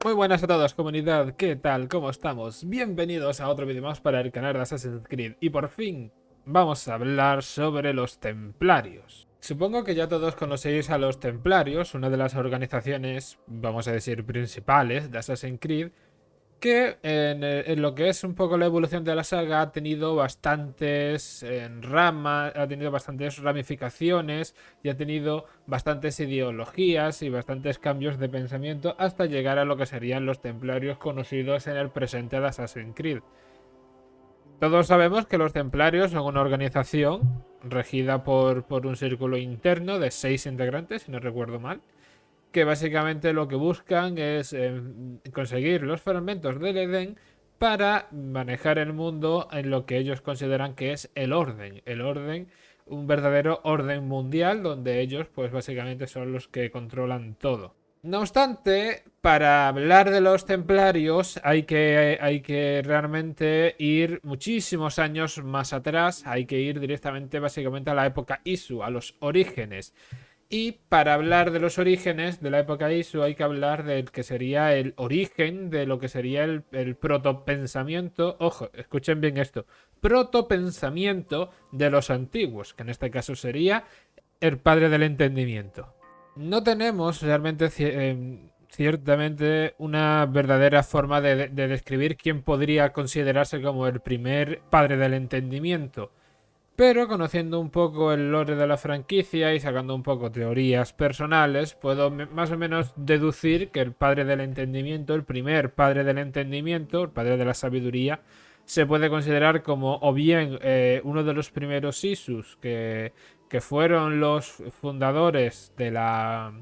Muy buenas a todos, comunidad, ¿qué tal? ¿Cómo estamos? Bienvenidos a otro vídeo más para el canal de Assassin's Creed y por fin vamos a hablar sobre los Templarios. Supongo que ya todos conocéis a los Templarios, una de las organizaciones, vamos a decir, principales de Assassin's Creed, que en lo que es un poco la evolución de la saga ha tenido bastantes ramas, ha tenido bastantes ramificaciones y ha tenido bastantes ideologías y bastantes cambios de pensamiento hasta llegar a lo que serían los templarios conocidos en el presente de Assassin's Creed. Todos sabemos que los templarios son una organización regida por un círculo interno de 6 integrantes, si no recuerdo mal, que básicamente lo que buscan es conseguir los fragmentos del Edén para manejar el mundo en lo que ellos consideran que es el orden, un verdadero orden mundial donde ellos pues básicamente son los que controlan todo. No obstante, para hablar de los templarios hay que realmente ir muchísimos años más atrás, hay que ir directamente básicamente a la época Isu, a los orígenes. Y para hablar de los orígenes de la época Isu hay que hablar del que sería el origen de lo que sería el protopensamiento. Ojo, escuchen bien esto. Protopensamiento de los antiguos, que en este caso sería el padre del entendimiento. No tenemos realmente ciertamente una verdadera forma de describir quién podría considerarse como el primer padre del entendimiento. Pero conociendo un poco el lore de la franquicia y sacando un poco teorías personales, puedo más o menos deducir que el padre del entendimiento, el primer padre del entendimiento, el padre de la sabiduría, se puede considerar como o bien uno de los primeros Isus que fueron los fundadores de la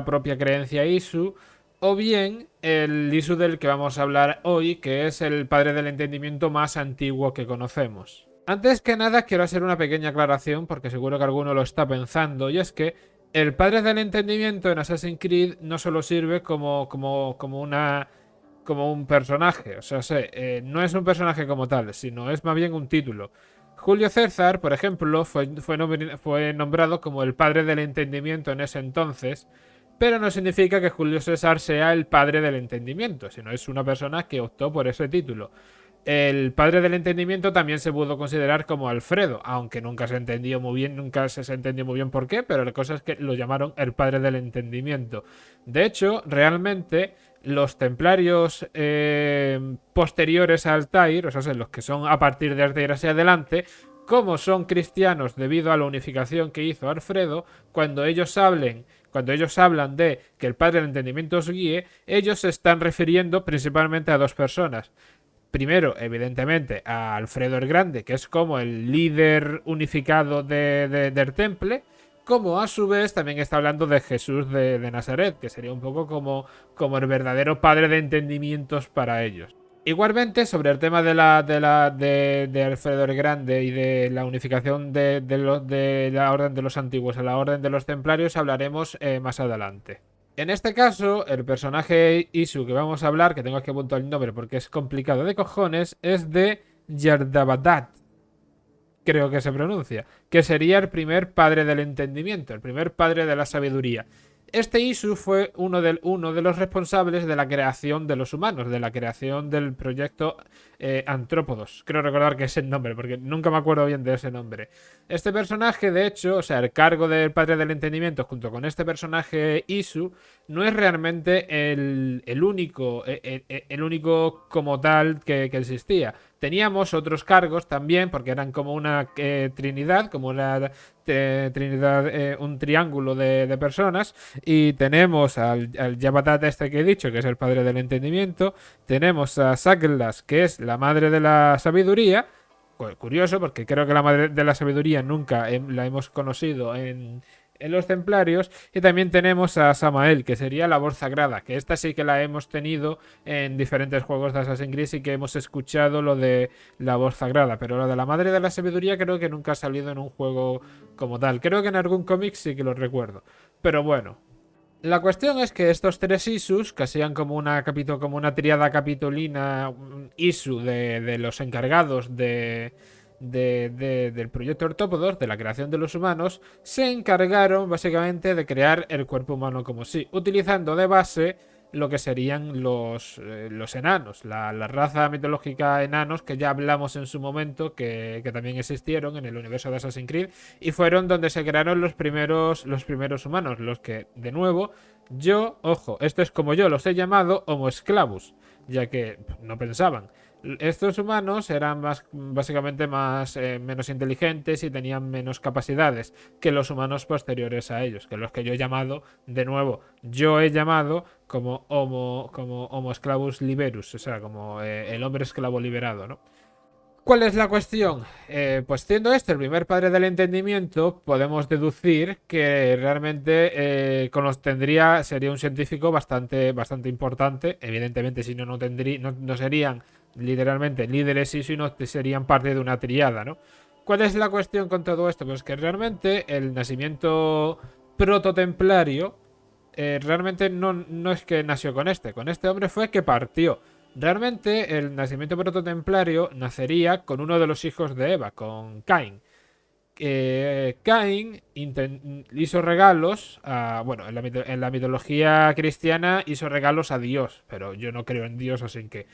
propia creencia Isu, o bien el Isu del que vamos a hablar hoy, que es el padre del entendimiento más antiguo que conocemos. Antes que nada quiero hacer una pequeña aclaración porque seguro que alguno lo está pensando, y es que el padre del entendimiento en Assassin's Creed no solo sirve como un personaje, o sea, no es un personaje como tal, sino es más bien un título. Julio César, por ejemplo, fue nombrado como el padre del entendimiento en ese entonces, pero no significa que Julio César sea el padre del entendimiento, sino es una persona que optó por ese título. El padre del entendimiento también se pudo considerar como Alfredo, aunque nunca se entendió muy bien, nunca se entendió muy bien por qué, pero la cosa es que lo llamaron el padre del entendimiento. De hecho, realmente los templarios posteriores a Altair, o sea, los que son a partir de Altair hacia adelante, como son cristianos debido a la unificación que hizo Alfredo, cuando ellos hablan de que el padre del entendimiento os guíe, ellos se están refiriendo principalmente a dos personas. Primero, evidentemente, a Alfredo el Grande, que es como el líder unificado del Temple, como a su vez también está hablando de Jesús de Nazaret, que sería un poco como el verdadero padre de entendimientos para ellos. Igualmente, sobre el tema de Alfredo el Grande y de la unificación de la Orden de los Antiguos a la Orden de los Templarios, hablaremos más adelante. En este caso, el personaje Isu que vamos a hablar, que tengo aquí apuntado el nombre porque es complicado de cojones, es de Yardavadat, creo que se pronuncia, que sería el primer padre del entendimiento, el primer padre de la sabiduría. Este Isu fue uno de los responsables de la creación de los humanos, de la creación del proyecto Antrópodos. Creo recordar que es el nombre, porque nunca me acuerdo bien de ese nombre. Este personaje, de hecho, o sea, el cargo del padre del entendimiento junto con este personaje Isu, no es realmente el único como tal que existía. Teníamos otros cargos también, porque eran como una trinidad, como una trinidad, un triángulo de personas. Y tenemos al Yabatat este que he dicho, que es el padre del entendimiento. Tenemos a Saglas, que es la madre de la sabiduría. Curioso, porque creo que la madre de la sabiduría nunca la hemos conocido en los templarios. Y también tenemos a Samael, que sería la voz sagrada, que esta sí que la hemos tenido en diferentes juegos de Assassin's Creed y que hemos escuchado lo de la voz sagrada, pero lo de la madre de la sabiduría creo que nunca ha salido en un juego como tal. Creo que en algún cómic sí que lo recuerdo, pero bueno. La cuestión es que estos tres Isus, que sean como una triada capitolina, Isu de los encargados del proyecto Ortópodos, de la creación de los humanos, se encargaron básicamente de crear el cuerpo humano como sí, utilizando de base lo que serían los enanos, la raza mitológica enanos que ya hablamos en su momento, que también existieron en el universo de Assassin's Creed y fueron donde se crearon los primeros humanos, los que, de nuevo, ojo, esto es como yo los he llamado Homo esclavus, ya que no pensaban. Estos humanos eran básicamente menos inteligentes y tenían menos capacidades que los humanos posteriores a ellos, que los que yo he llamado, de nuevo, yo he llamado como Homo Sclavus Liberus, o sea, como el hombre esclavo liberado, ¿no? ¿Cuál es la cuestión? Pues siendo este el primer padre del entendimiento, podemos deducir que realmente sería un científico bastante importante. Evidentemente, si no, no serían literalmente líderes y si no serían parte de una triada, ¿no? ¿Cuál es la cuestión con todo esto? Pues que realmente el nacimiento prototemplario realmente no es que nació con este hombre fue que partió. Realmente el nacimiento prototemplario nacería con uno de los hijos de Eva, con Caín. Caín hizo regalos bueno, en la mitología cristiana hizo regalos a Dios, pero yo no creo en Dios, así que...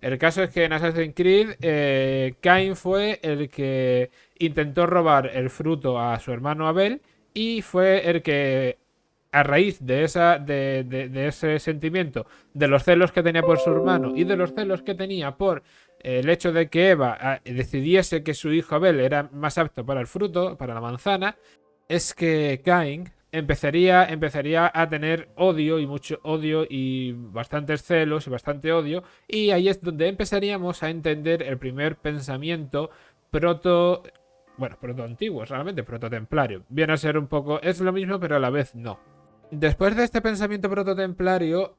El caso es que en Assassin's Creed, Caín fue el que intentó robar el fruto a su hermano Abel y fue el que a raíz de ese sentimiento, de los celos que tenía por su hermano y de los celos que tenía por el hecho de que Eva decidiese que su hijo Abel era más apto para el fruto, para la manzana, es que Cain empezaría a tener odio y mucho odio y bastantes celos y bastante odio, y ahí es donde empezaríamos a entender el primer pensamiento proto antiguo, realmente prototemplario. Viene a ser un poco, es lo mismo pero a la vez no. Después de este pensamiento prototemplario,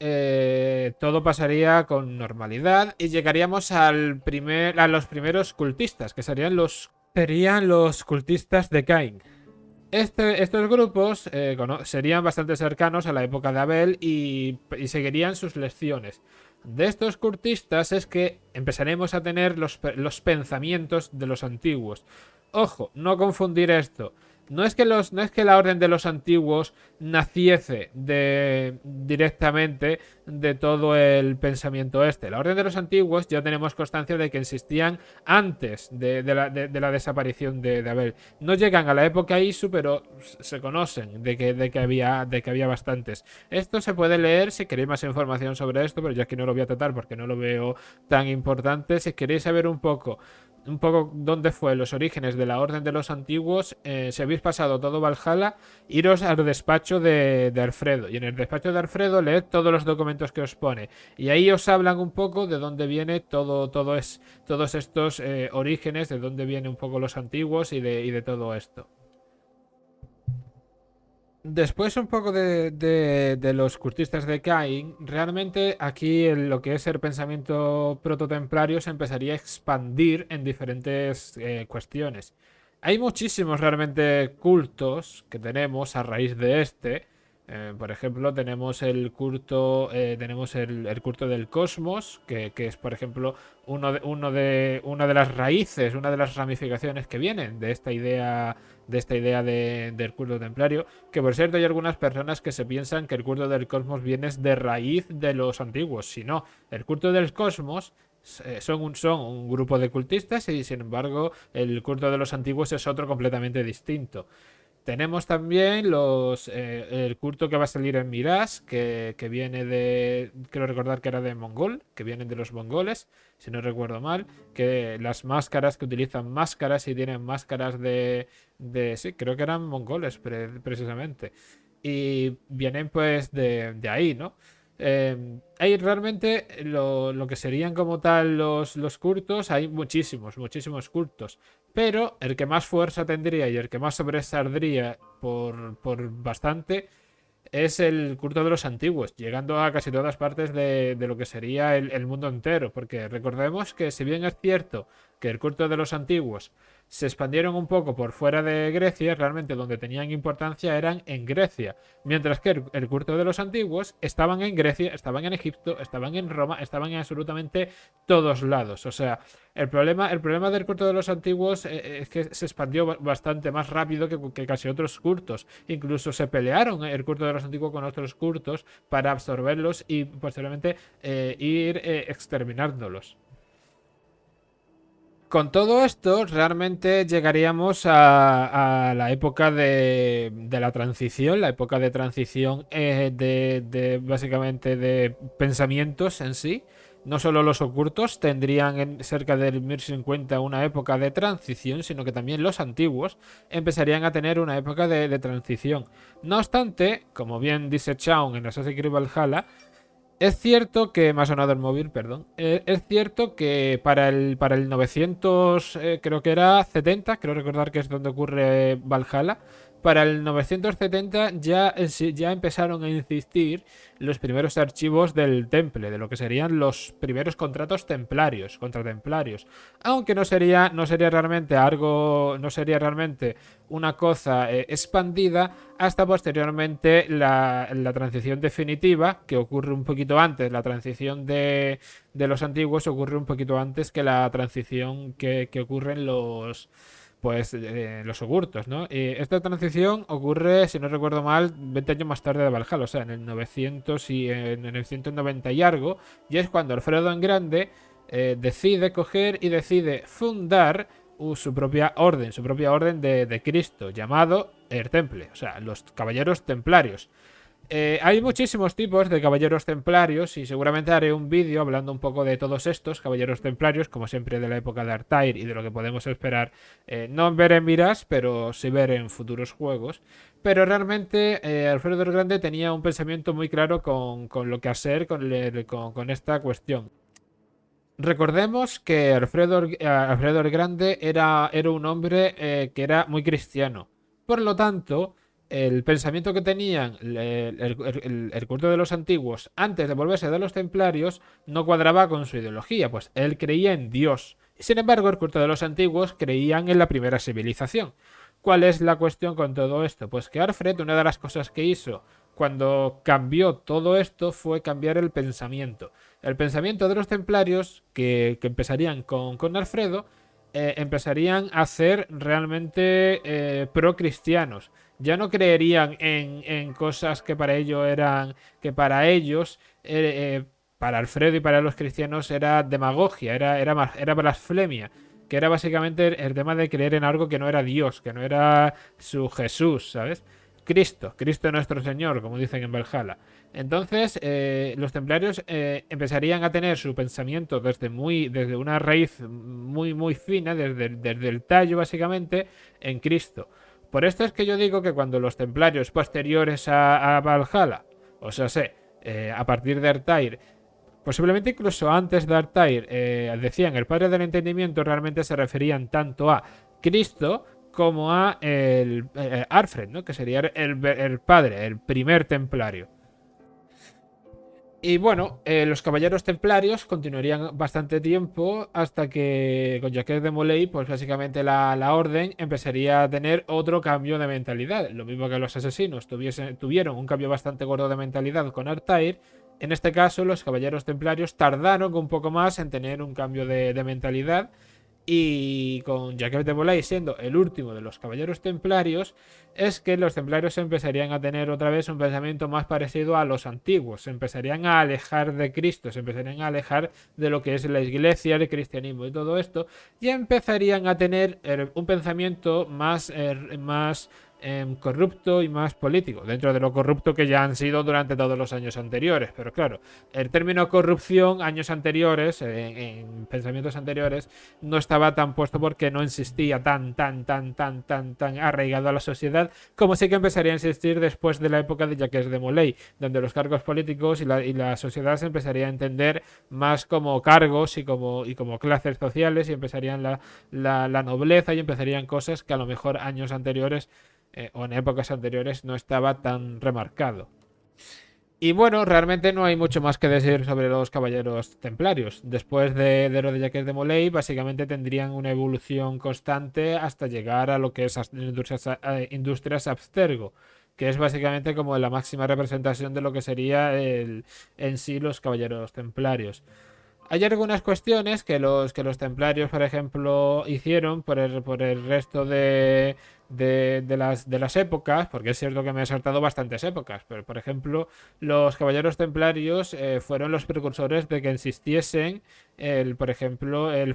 todo pasaría con normalidad y llegaríamos a los primeros cultistas, que serían los cultistas de Cain. Estos grupos serían bastante cercanos a la época de Abel y seguirían sus lecciones. De estos cultistas es que empezaremos a tener los pensamientos de los antiguos. Ojo, no confundir esto. No es que la orden de los antiguos naciese directamente de todo el pensamiento este. La orden de los antiguos ya tenemos constancia de que existían antes de la desaparición de Abel. No llegan a la época Isu, pero se conocen de que había bastantes. Esto se puede leer si queréis más información sobre esto, pero yo aquí no lo voy a tratar porque no lo veo tan importante. Si queréis saber un poco dónde fue los orígenes de la Orden de los Antiguos, si habéis pasado todo Valhalla, iros al despacho de Alfredo. Y en el despacho de Alfredo leed todos los documentos que os pone. Y ahí os hablan un poco de dónde viene todos estos orígenes, de dónde vienen un poco los antiguos y de todo esto. Después un poco de los cultistas de Cain, realmente aquí lo que es el pensamiento prototemplario se empezaría a expandir en diferentes cuestiones. Hay muchísimos realmente cultos que tenemos a raíz de este. Por ejemplo, tenemos el culto del cosmos, que es, por ejemplo, una de las raíces, una de las ramificaciones que vienen de esta idea del culto templario. Que por cierto, hay algunas personas que se piensan que el culto del cosmos viene de raíz de los antiguos. Si no, el culto del cosmos son un grupo de cultistas y sin embargo el culto de los antiguos es otro completamente distinto. Tenemos también el culto que va a salir en Mirage, que viene creo recordar que era de Mongol, que vienen de los mongoles, si no recuerdo mal, que las máscaras que utilizan máscaras y tienen máscaras sí, creo que eran mongoles precisamente. Y vienen pues de ahí, ¿no? Hay realmente lo que serían como tal los cultos, hay muchísimos cultos. Pero el que más fuerza tendría y el que más sobresaldría por bastante es el culto de los antiguos, llegando a casi todas partes de lo que sería el mundo entero. Porque recordemos que si bien es cierto que el culto de los antiguos se expandieron un poco por fuera de Grecia, realmente donde tenían importancia eran en Grecia, mientras que el culto de los antiguos estaban en Grecia, estaban en Egipto, estaban en Roma, estaban en absolutamente todos lados. O sea, el problema del culto de los antiguos es que se expandió bastante más rápido que casi otros cultos. Incluso se pelearon el culto de los antiguos con otros cultos para absorberlos y posteriormente ir exterminándolos. Con todo esto, realmente llegaríamos a la época de la transición, la época de transición básicamente de pensamientos en sí. No solo los ocultos tendrían cerca del 1050 una época de transición, sino que también los antiguos empezarían a tener una época de transición. No obstante, como bien dice Chaun en Assassin's Creed Valhalla, es cierto que me ha sonado el móvil, perdón. Es cierto que para el 900, creo que era 70, creo recordar que es donde ocurre Valhalla. Para el 970 ya empezaron a insistir los primeros archivos del Temple, de lo que serían los primeros contratos templarios, contratemplarios. Aunque no sería realmente algo, no sería realmente una cosa expandida hasta posteriormente la transición definitiva, que ocurre un poquito antes. La transición de los antiguos ocurre un poquito antes que la transición que ocurre en los ogurtos, ¿no? Y esta transición ocurre, si no recuerdo mal, 20 años más tarde de Valhalla, o sea, en el 900 y en el 190 y algo, y es cuando Alfredo en Grande decide coger y decide fundar su propia orden de Cristo, llamado el Temple, o sea, los Caballeros Templarios. Hay muchísimos tipos de caballeros templarios y seguramente haré un vídeo hablando un poco de todos estos caballeros templarios, como siempre de la época de Altair y de lo que podemos esperar, no ver en Mirage, pero sí ver en futuros juegos. Pero realmente Alfredo el Grande tenía un pensamiento muy claro con lo que hacer con esta cuestión. Recordemos que Alfredo el Grande era un hombre que era muy cristiano. Por lo tanto, el pensamiento que tenían el culto de los antiguos antes de volverse de los templarios no cuadraba con su ideología, pues él creía en Dios. Sin embargo, el culto de los antiguos creían en la primera civilización. ¿Cuál es la cuestión con todo esto? Pues que Alfred, una de las cosas que hizo cuando cambió todo esto fue cambiar el pensamiento. El pensamiento de los templarios, que empezarían con Alfredo, empezarían a ser realmente pro-cristianos. Ya no creerían en cosas que para ellos para Alfredo y para los cristianos era demagogia, era blasfemia, que era básicamente el tema de creer en algo que no era Dios, que no era su Jesús, ¿sabes? Cristo nuestro Señor, como dicen en Valhalla. Entonces, los templarios empezarían a tener su pensamiento desde una raíz muy, muy fina, desde el tallo, básicamente, en Cristo. Por esto es que yo digo que cuando los templarios posteriores a Valhalla, o sea, a partir de Altair, posiblemente incluso antes de Altair, decían el padre del entendimiento, realmente se referían tanto a Cristo como a Alfred, ¿no? Que sería el padre, el primer templario. Y bueno, los caballeros templarios continuarían bastante tiempo hasta que con Jacques de Molay, pues básicamente la orden empezaría a tener otro cambio de mentalidad. Lo mismo que los asesinos tuvieron un cambio bastante gordo de mentalidad con Altair. En este caso, los caballeros templarios tardaron un poco más en tener un cambio de mentalidad. Y con Jacques de Molay siendo el último de los caballeros templarios, es que los templarios empezarían a tener otra vez un pensamiento más parecido a los antiguos. Se empezarían a alejar de Cristo, se empezarían a alejar de lo que es la iglesia, el cristianismo y todo esto, y empezarían a tener un pensamiento más corrupto y más político, dentro de lo corrupto que ya han sido durante todos los años anteriores. Pero claro, el término corrupción años anteriores, en pensamientos anteriores, no estaba tan puesto porque no insistía tan arraigado a la sociedad, como sí que empezaría a insistir después de la época de Jacques de Molay, donde los cargos políticos y la sociedad se empezaría a entender más como cargos y como clases sociales, y empezarían la nobleza, y empezarían cosas que a lo mejor años anteriores o en épocas anteriores no estaba tan remarcado. Y bueno, realmente no hay mucho más que decir sobre los caballeros templarios. Después de lo de Jacques de Molay, básicamente tendrían una evolución constante hasta llegar a lo que es Industrias Abstergo, que es básicamente como la máxima representación de lo que sería en sí los caballeros templarios. Hay algunas cuestiones que los templarios, por ejemplo, hicieron por el resto de las épocas, porque es cierto que me he saltado bastantes épocas, pero por ejemplo, los caballeros templarios fueron los precursores de que existiesen, por ejemplo, el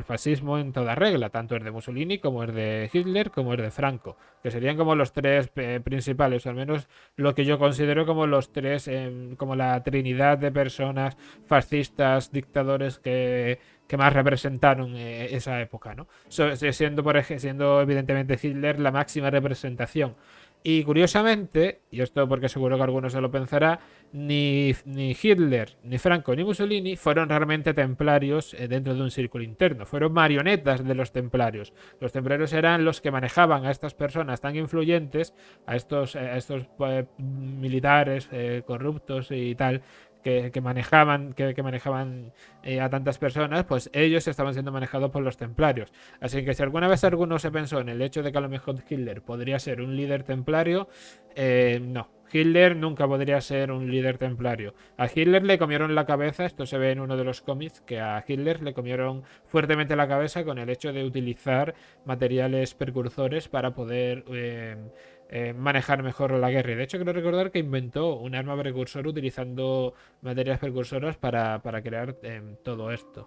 fascismo en toda regla, tanto el de Mussolini como el de Hitler como el de Franco, que serían como los tres principales, o al menos lo que yo considero como los tres, como la trinidad de personas fascistas, dictadores que más representaron esa época, ¿no? Siendo evidentemente Hitler la máxima representación. Y curiosamente, y esto porque seguro que alguno se lo pensará, ni Hitler, ni Franco, ni Mussolini fueron realmente templarios dentro de un círculo interno, fueron marionetas de los templarios. Los templarios eran los que manejaban a estas personas tan influyentes, a estos militares corruptos y tal, que manejaban a tantas personas, pues ellos estaban siendo manejados por los templarios. Así que si alguna vez alguno se pensó en el hecho de que a lo mejor Hitler podría ser un líder templario, no. Hitler nunca podría ser un líder templario. A Hitler le comieron la cabeza, esto se ve en uno de los cómics, que a Hitler le comieron fuertemente la cabeza con el hecho de utilizar materiales precursores para poder manejar mejor la guerra. Y de hecho, quiero recordar que inventó un arma precursor utilizando materias precursoras para crear todo esto.